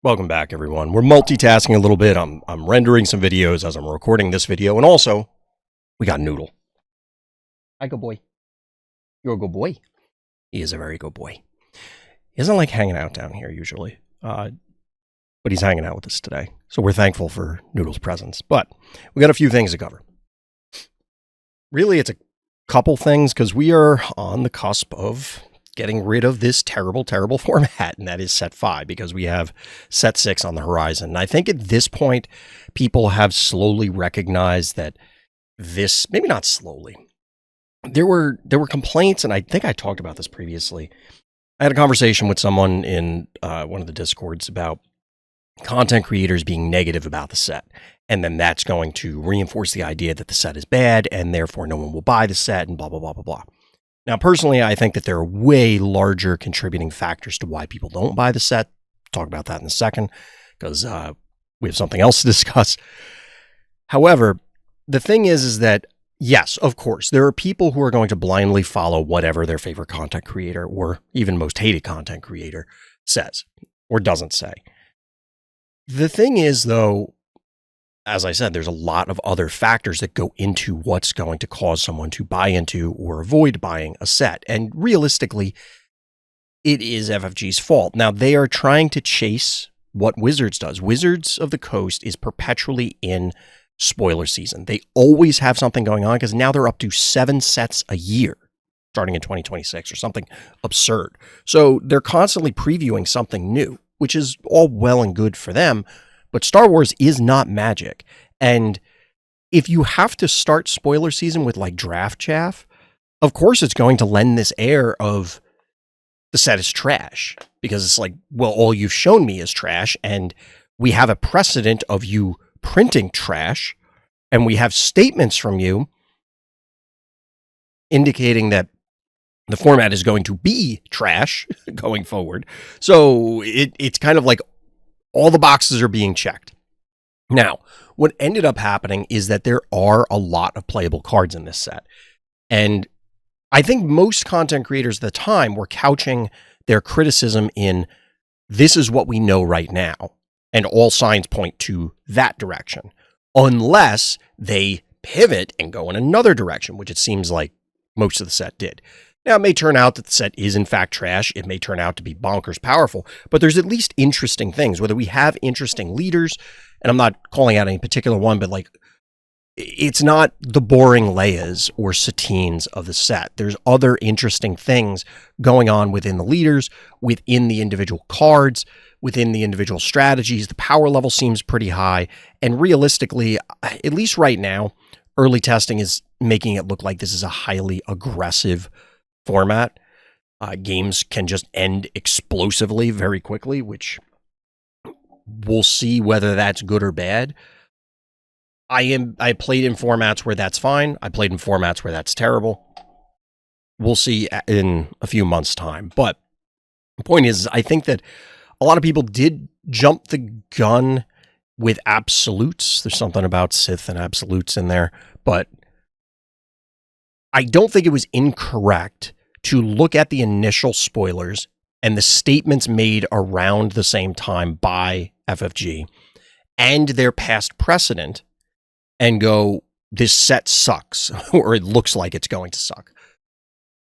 Welcome back, everyone. We're multitasking a little bit. I'm rendering some videos as I'm recording this video, and also we got Noodle. Hi, good boy. You're a good boy. He is a very good boy. He doesn't like hanging out down here usually, but he's hanging out with us today. So we're thankful for Noodle's presence. But we got a few things to cover. Really, it's a couple things because we are on the cusp of getting rid of this terrible, terrible format, and that is set 5, because we have set 6 on the horizon. And I think at this point, people have slowly recognized that this, maybe not slowly, there were complaints, and I think I talked about this previously. I had a conversation with someone in one of the Discords about content creators being negative about the set, and then that's going to reinforce the idea that the set is bad, and therefore no one will buy the set, and blah, blah, blah, blah, blah. Now, personally, I think that there are way larger contributing factors to why people don't buy the set. Talk about that in a second, because we have something else to discuss. However, the thing is that, yes, of course, there are people who are going to blindly follow whatever their favorite content creator, or even most hated content creator, says or doesn't say. The thing is, though, as I said, there's a lot of other factors that go into what's going to cause someone to buy into or avoid buying a set. And realistically, it is FFG's fault. Now, they are trying to chase what Wizards does. Wizards of the Coast is perpetually in spoiler season. They always have something going on because now they're up to 7 sets a year, starting in 2026 or something absurd. So they're constantly previewing something new, which is all well and good for them. But Star Wars is not Magic. And if you have to start spoiler season with like draft chaff, of course it's going to lend this air of the set is trash. Because it's like, well, all you've shown me is trash. And we have a precedent of you printing trash. And we have statements from you indicating that the format is going to be trash going forward. So it's kind of like all the boxes are being checked. Now, what ended up happening is that there are a lot of playable cards in this set. And I think most content creators at the time were couching their criticism in, this is what we know right now. And all signs point to that direction. Unless they pivot and go in another direction, which it seems like most of the set did. Now, it may turn out that the set is, in fact, trash. It may turn out to be bonkers powerful, but there's at least interesting things, whether we have interesting leaders, and I'm not calling out any particular one, but like, it's not the boring Leias or Satines of the set. There's other interesting things going on within the leaders, within the individual cards, within the individual strategies. The power level seems pretty high, and realistically, at least right now, early testing is making it look like this is a highly aggressive format. Games can just end explosively very quickly, which we'll see whether that's good or bad. I played in formats where that's fine. I played in formats where that's terrible. We'll see in a few months' time. But the point is, I think that a lot of people did jump the gun with absolutes. There's something about Sith and absolutes in there, but I don't think it was incorrect to look at the initial spoilers and the statements made around the same time by FFG and their past precedent and go, this set sucks, or it looks like it's going to suck.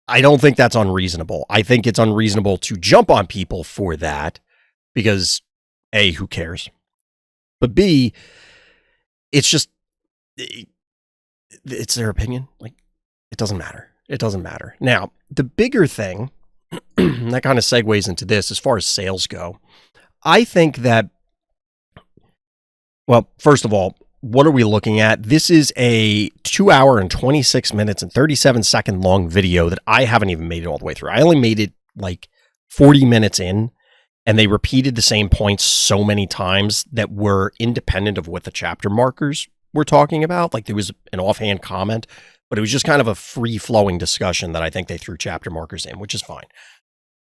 I don't think that's unreasonable. I think it's unreasonable to jump on people for that because, A, who cares? But B, it's just, it's their opinion. Like, it doesn't matter. It doesn't matter. Now, the bigger thing that kind of segues into this as far as sales go, I think that, well, first of all, what are we looking at? This is a 2 hour and 26 minutes and 37 second long video that I haven't even made it all the way through. I only made it like 40 minutes in, and they repeated the same points so many times that were independent of what the chapter markers were talking about. Like there was an offhand comment, but it was just kind of a free-flowing discussion that I think they threw chapter markers in, which is fine.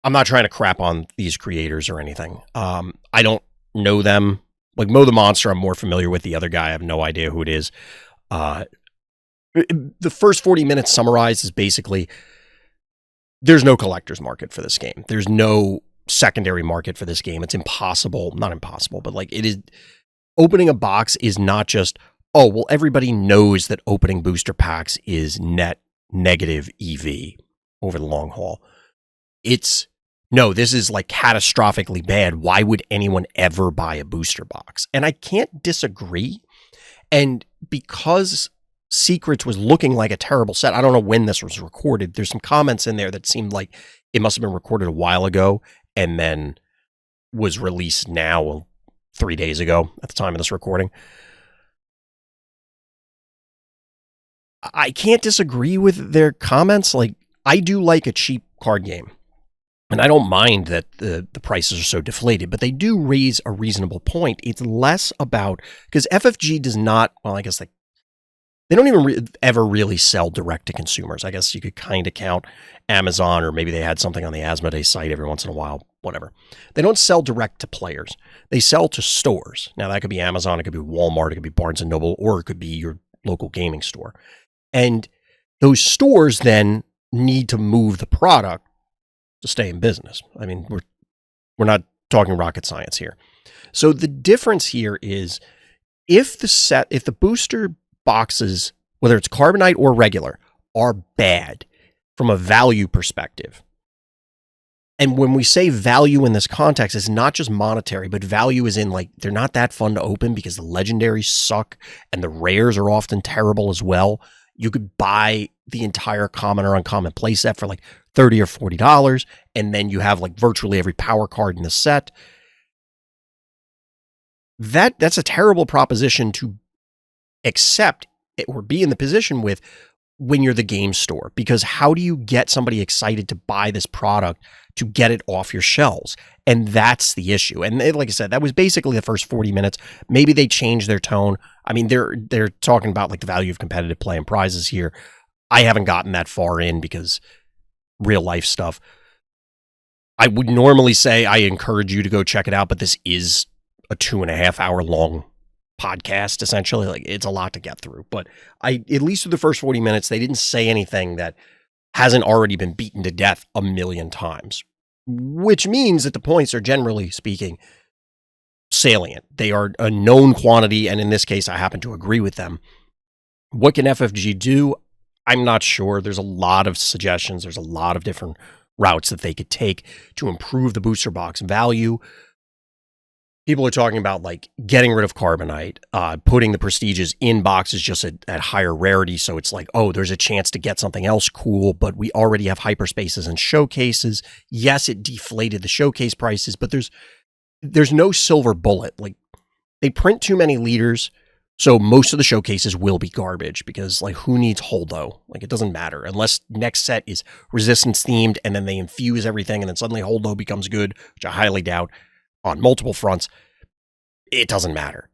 I'm not trying to crap on these creators or anything. I don't know them. Like Mo the Monster, I'm more familiar with. The other guy, I have no idea who it is. The first 40 minutes summarized is basically, there's no collector's market for this game. There's no secondary market for this game. It's impossible, not impossible, but like it is. Opening a box is not just, oh, well, everybody knows that opening booster packs is net negative EV over the long haul. It's, no, this is like catastrophically bad. Why would anyone ever buy a booster box? And I can't disagree. And because Secrets was looking like a terrible set, I don't know when this was recorded. There's some comments in there that seemed like it must have been recorded a while ago and then was released now, 3 days ago at the time of this recording. I can't disagree with their comments. Like, I do like a cheap card game. And I don't mind that the prices are so deflated, but they do raise a reasonable point. It's less about, because FFG does not, well, I guess they don't even ever really sell direct to consumers. I guess you could kind of count Amazon, or maybe they had something on the Asmodee site every once in a while, whatever. They don't sell direct to players. They sell to stores. Now, that could be Amazon, it could be Walmart, it could be Barnes & Noble, or it could be your local gaming store. And those stores then need to move the product to stay in business. I mean, we're not talking rocket science here. So the difference here is if the booster boxes, whether it's Carbonite or regular, are bad from a value perspective. And when we say value in this context, it's not just monetary, but value is in, like, they're not that fun to open because the legendaries suck and the rares are often terrible as well. You could buy the entire common or uncommon playset for like $30 or $40, and then you have like virtually every power card in the set. That's a terrible proposition to accept or be in the position with when you're the game store, because how do you get somebody excited to buy this product to get it off your shelves? And that's the issue. And like I said, that was basically the first 40 minutes. Maybe they changed their tone. I mean, they're talking about like the value of competitive play and prizes here. I haven't gotten that far in because real life stuff. I would normally say I encourage you to go check it out, but this is a 2.5 hour long podcast, essentially. Like, it's a lot to get through, but at least through the first 40 minutes, they didn't say anything that hasn't already been beaten to death a million times, which means that the points are, generally speaking, salient. They are a known quantity, and in this case, I happen to agree with them. What can FFG do? I'm not sure. There's a lot of suggestions. There's a lot of different routes that they could take to improve the booster box value. People are talking about like getting rid of Carbonite, putting the prestiges in boxes just at higher rarity. So it's like, oh, there's a chance to get something else cool, but we already have hyperspaces and showcases. Yes, it deflated the showcase prices, but there's no silver bullet. Like, they print too many leaders, so most of the showcases will be garbage because, like, who needs Holdo? Like, it doesn't matter unless next set is resistance themed and then they infuse everything and then suddenly Holdo becomes good, which I highly doubt. On multiple fronts, it doesn't matter.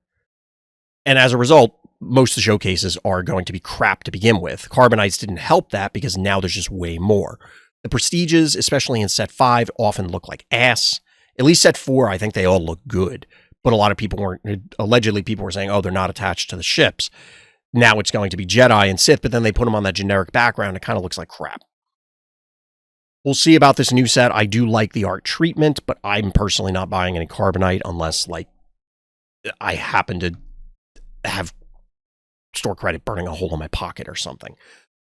And as a result, most of the showcases are going to be crap to begin with. Carbonites didn't help that because now there's just way more. The prestiges, especially in set 5, often look like ass. At least set 4, I think they all look good. But a lot of people allegedly people were saying, oh, they're not attached to the ships. Now it's going to be Jedi and Sith, but then they put them on that generic background. It kind of looks like crap. We'll see about this new set. I do like the art treatment, but I'm personally not buying any Carbonite unless, like, I happen to have store credit burning a hole in my pocket or something.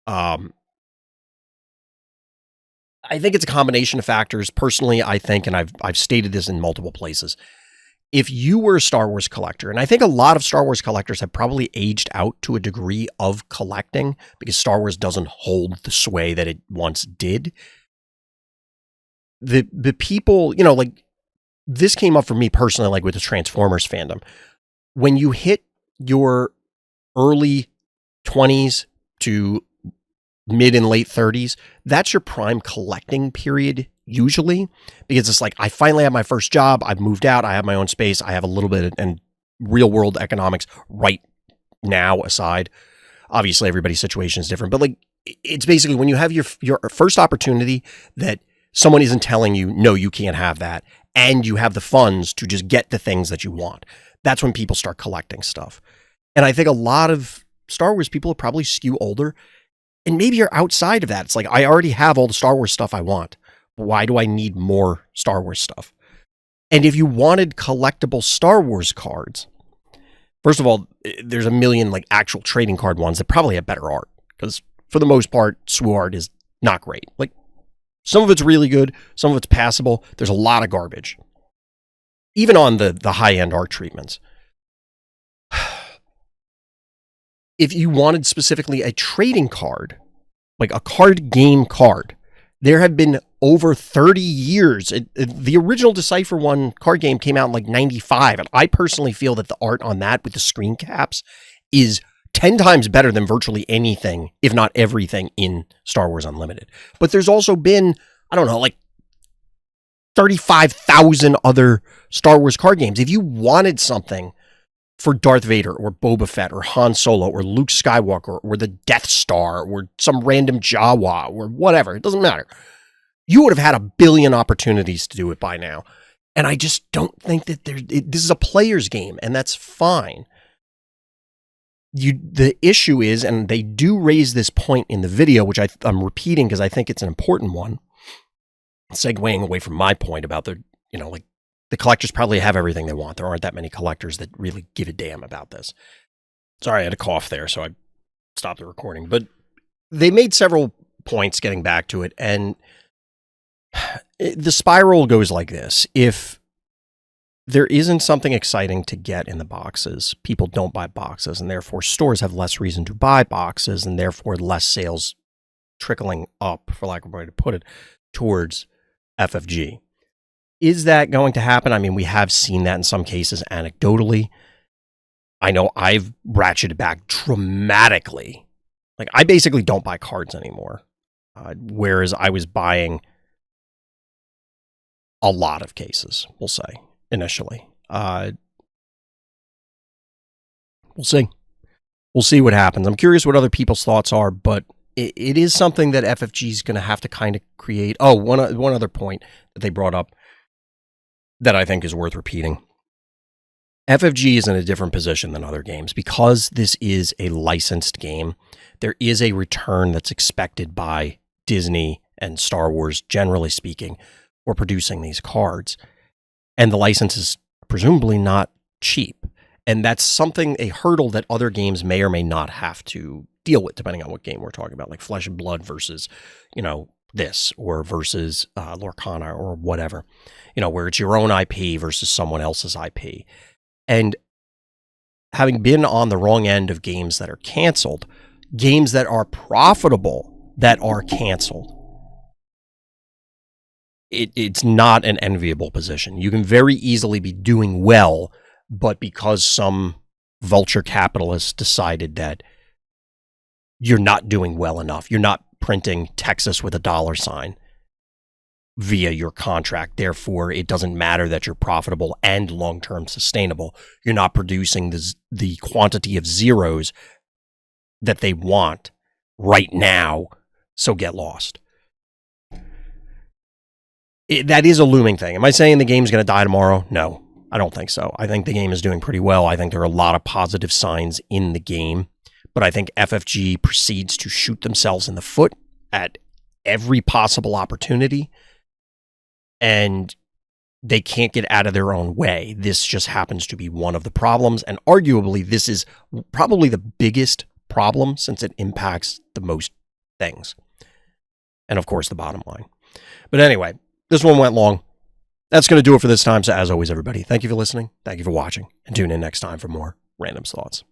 I think it's a combination of factors. Personally, I think, and I've stated this in multiple places, if you were a Star Wars collector, and I think a lot of Star Wars collectors have probably aged out to a degree of collecting because Star Wars doesn't hold the sway that it once did. The people, you know, like, this came up for me personally, like with the Transformers fandom. When you hit your early 20s to mid and late 30s, that's your prime collecting period usually, because it's like, I finally have my first job, I've moved out, I have my own space, I have a little bit, and real world economics right now aside. Obviously, everybody's situation is different, but like, it's basically when you have your first opportunity that someone isn't telling you, no, you can't have that, and you have the funds to just get the things that you want. That's when people start collecting stuff. And I think a lot of Star Wars people probably skew older, and maybe you're outside of that. It's like, I already have all the Star Wars stuff I want. Why do I need more Star Wars stuff? And if you wanted collectible Star Wars cards, first of all, there's a million like actual trading card ones that probably have better art, because for the most part, SWU art is not great. Like, some of it's really good, some of it's passable. There's a lot of garbage, even on the high-end art treatments. If you wanted specifically a trading card, like a card game card, there have been over 30 years. The original Decipher 1 card game came out in like 95, and I personally feel that the art on that with the screen caps is 10 times better than virtually anything, if not everything, in Star Wars Unlimited. But there's also been, I don't know, like 35,000 other Star Wars card games. If you wanted something for Darth Vader or Boba Fett or Han Solo or Luke Skywalker or the Death Star or some random Jawa or whatever, it doesn't matter, you would have had a billion opportunities to do it by now. And I just don't think that this is a player's game, and that's fine. The issue is, and they do raise this point in the video, which I'm repeating because I think it's an important one, segueing away from my point about the collectors probably have everything they want. There aren't that many collectors that really give a damn about this. Sorry, I had a cough there, so I stopped the recording. But they made several points getting back to it, and the spiral goes like this. If there isn't something exciting to get in the boxes, people don't buy boxes, and therefore stores have less reason to buy boxes, and therefore less sales trickling up, for lack of a way to put it, towards FFG. Is that going to happen? I mean, we have seen that in some cases anecdotally. I know I've ratcheted back dramatically. Like, I basically don't buy cards anymore, whereas I was buying a lot of cases, we'll say, initially. We'll see. We'll see what happens. I'm curious what other people's thoughts are, but it is something that FFG is going to have to kind of create. Oh, one other point that they brought up that I think is worth repeating. FFG is in a different position than other games. Because this is a licensed game, there is a return that's expected by Disney and Star Wars, generally speaking, for producing these cards. And the license is presumably not cheap. And that's something, a hurdle that other games may or may not have to deal with, depending on what game we're talking about, like Flesh and Blood versus, this, or versus Lorcana or whatever, where it's your own IP versus someone else's IP. And having been on the wrong end of games that are canceled, games that are profitable that are canceled, it's not an enviable position. You can very easily be doing well, but because some vulture capitalist decided that you're not doing well enough, you're not printing Texas with a $sign via your contract, therefore it doesn't matter that you're profitable and long-term sustainable. You're not producing the quantity of zeros that they want right now, so get lost. That is a looming thing. Am I saying the game's going to die tomorrow? No, I don't think so. I think the game is doing pretty well. I think there are a lot of positive signs in the game, but I think FFG proceeds to shoot themselves in the foot at every possible opportunity, and they can't get out of their own way. This just happens to be one of the problems, and arguably this is probably the biggest problem since it impacts the most things. And of course, the bottom line. But anyway, this one went long. That's going to do it for this time. So as always, everybody, thank you for listening. Thank you for watching, and tune in next time for more Random's Thoughts.